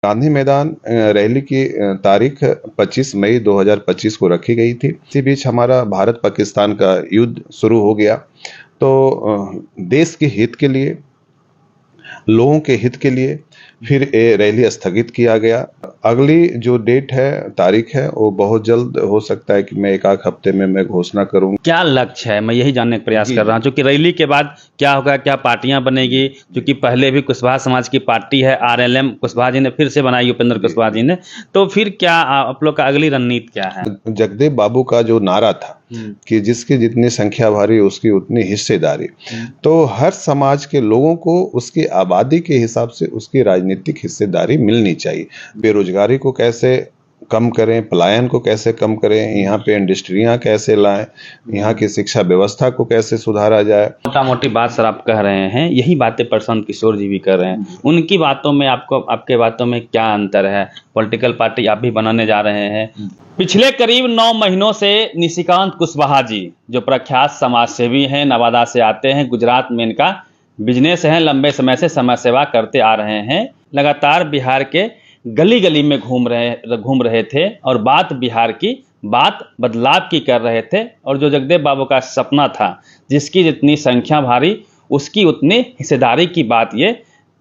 गांधी मैदान रैली की तारीख 25 मई 2025 को रखी गई थी। इसी बीच हमारा भारत पाकिस्तान का युद्ध शुरू हो गया। तो देश के हित के लिए, लोगों के हित के लिए फिर ये रैली स्थगित किया गया। अगली जो डेट है, तारीख है, वो बहुत जल्द हो सकता है कि मैं एक आध हफ्ते में मैं घोषणा करूँ। क्या लक्ष्य है, मैं यही जानने का प्रयास कर रहा हूँ, क्योंकि रैली के बाद क्या होगा, क्या पार्टियां बनेगी, क्योंकि पहले भी कुशवाहा समाज की पार्टी है, आरएलएम कुशवाहा जी ने फिर से बनाई, उपेंद्र कुशवाहा जी ने, तो फिर क्या आप लोग का अगली रणनीति क्या है? जगदेव बाबू का जो नारा था कि जिसकी जितनी संख्या भारी उसकी उतनी हिस्सेदारी, तो हर समाज के लोगों को उसकी आबादी के हिसाब से उसकी राजनीतिक हिस्सेदारी मिलनी चाहिए। बेरोजगारी को कैसे कम करें, पलायन को कैसे कम करें, यहाँ पे इंडस्ट्रियाँ कैसे लाएं, यहाँ की शिक्षा व्यवस्था को कैसे सुधारा जाए। मोटा मोटी बात सर आप कह रहे हैं, यही बातें प्रशांत किशोर जी भी कर रहे हैं। उनकी बातों में आपके बातों में क्या अंतर है? पॉलिटिकल पार्टी आप भी बनाने जा रहे हैं। पिछले करीब 9 महीनों से निशिकांत कुशवाहा जी, जो प्रख्यात समाज सेवी हैं, नवादा से आते हैं, गुजरात में इनका बिजनेस है, लंबे समय से समाज सेवा करते आ रहे हैं, लगातार बिहार के गली गली में घूम रहे थे और बात बिहार की, बात बदलाव की कर रहे थे। और जो जगदेव बाबू का सपना था, जिसकी जितनी संख्या भारी उसकी उतनी हिस्सेदारी की बात ये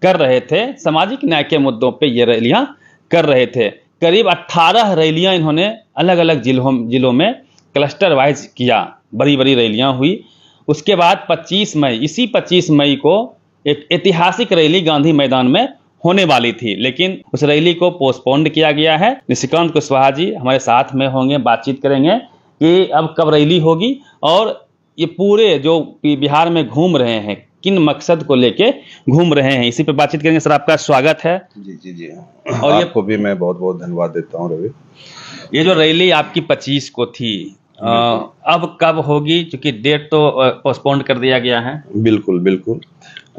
कर रहे थे। सामाजिक न्याय के मुद्दों पे ये रैलियां कर रहे थे। करीब 18 रैलियां इन्होंने अलग अलग जिलों में क्लस्टर वाइज किया, बड़ी बड़ी रैलियां हुई। उसके बाद 25 मई को एक ऐतिहासिक रैली गांधी मैदान में होने वाली थी, लेकिन उस रैली को पोस्टपोन्ड किया गया है। निशिकांत कुशवाहा जी हमारे साथ में होंगे, बातचीत करेंगे कि अब कब रैली होगी और ये पूरे जो बिहार में घूम रहे हैं किन मकसद को लेके घूम रहे हैं, इसी पे बातचीत करेंगे। सर आपका स्वागत है। जी और आपको भी मैं बहुत बहुत धन्यवाद देता हूँ रवि। ये जो रैली आपकी 25 को थी, अब कब होगी, क्योंकि डेट तो पोस्टपोन्ड कर दिया गया है? बिल्कुल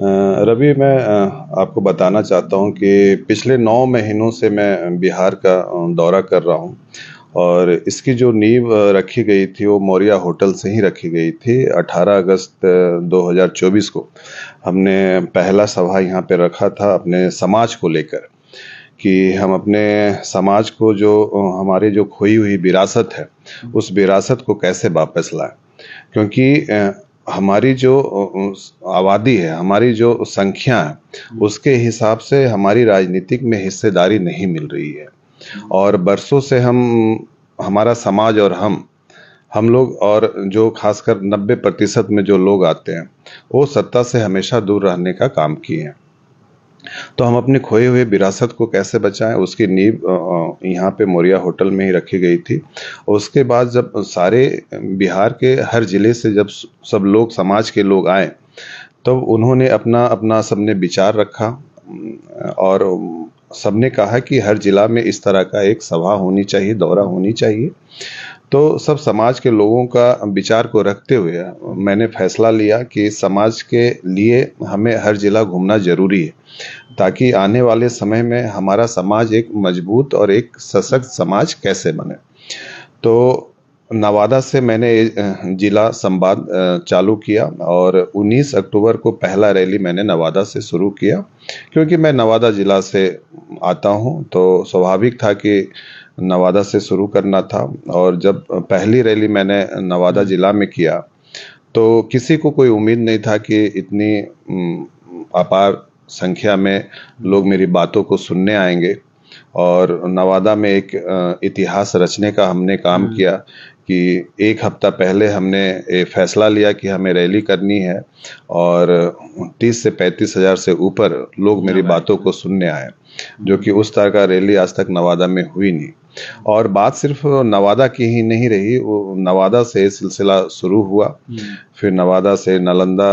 रवि, मैं आपको बताना चाहता हूं कि पिछले 9 महीनों से मैं बिहार का दौरा कर रहा हूं और इसकी जो नींव रखी गई थी वो मौर्या होटल से ही रखी गई थी। 18 अगस्त 2024 को हमने पहला सभा यहाँ पे रखा था अपने समाज को लेकर कि हम अपने समाज को, जो हमारी जो खोई हुई विरासत है, उस विरासत को कैसे वापस लाएं, क्योंकि हमारी जो आबादी है, हमारी जो संख्या है, उसके हिसाब से हमारी राजनीतिक में हिस्सेदारी नहीं मिल रही है। और बरसों से हमारा समाज और हम लोग, और जो खासकर 90% में जो लोग आते हैं, वो सत्ता से हमेशा दूर रहने का काम किए हैं। तो हम अपनी खोई हुई विरासत को कैसे बचाएं, उसकी नींव यहाँ पे मौर्या होटल में ही रखी गई थी। उसके बाद जब सारे बिहार के हर जिले से जब सब लोग, समाज के लोग आए, तो उन्होंने अपना सबने विचार रखा और सबने कहा कि हर जिला में इस तरह का एक सभा होनी चाहिए, दौरा होनी चाहिए। तो सब समाज के लोगों का विचार को रखते हुए मैंने फैसला लिया कि समाज के लिए हमें हर जिला घूमना जरूरी है, ताकि आने वाले समय में हमारा समाज एक मजबूत और एक सशक्त समाज कैसे बने। तो नवादा से मैंने जिला संवाद चालू किया और 19 अक्टूबर को पहला रैली मैंने नवादा से शुरू किया, क्योंकि मैं नवादा जिला से आता हूं, तो स्वाभाविक था कि नवादा से शुरू करना था। और जब पहली रैली मैंने नवादा जिला में किया, तो किसी को कोई उम्मीद नहीं था कि इतनी अपार संख्या में लोग मेरी बातों को सुनने आएंगे। और नवादा में एक इतिहास रचने का हमने काम किया कि एक हफ्ता पहले हमने ये फैसला लिया कि हमें रैली करनी है और 30 से 35 हज़ार से ऊपर लोग मेरी बातों को सुनने आए, जो कि उस तरह का रैली आज तक नवादा में हुई नहीं। और बात सिर्फ नवादा की ही नहीं रही, वो नवादा से सिलसिला शुरू हुआ, फिर नवादा से नालंदा